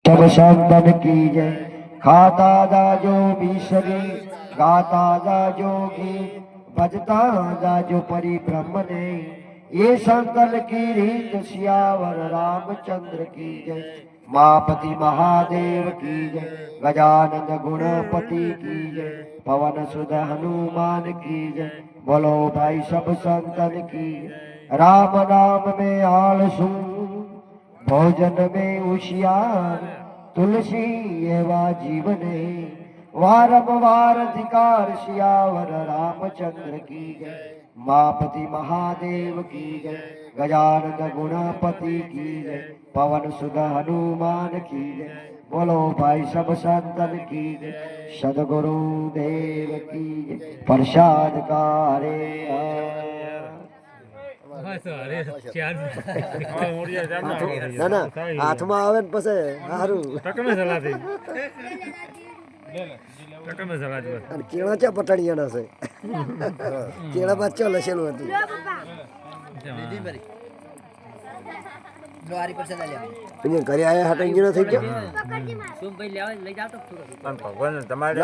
सब संतन की जय। खाता जाजो बिसरी गाता जाजो गीत भजता जाजो परिब्रह्म ने। ये संतन की रीत सियावर रामचंद्र की जय। मापति महादेव की जय। गजानन गुणपति की जय। पवन सुत हनुमान की जय। बोलो भाई सब संतन की जय। राम नाम में आलसू भोजन में होशियार तुलसी एवा जीवने वारंवार धिकार सियावर रामचंद्र की जय। मापति महादेव की जय। गजानन गुणपति की जय। पवन सुत हनुमान की जय। बोलो भाई सब संतन की जय। सदगुरु देव की जय। प्रसाद कारे ना ना हाथમાં આવે ને પછી સારું અને કેળા ચા પટાણિયાના છે કેળા બાદ ચા લસેલું હતું ઘરે આયા હાટ અંગીનો થઈ ગયો ભગવાન તમારે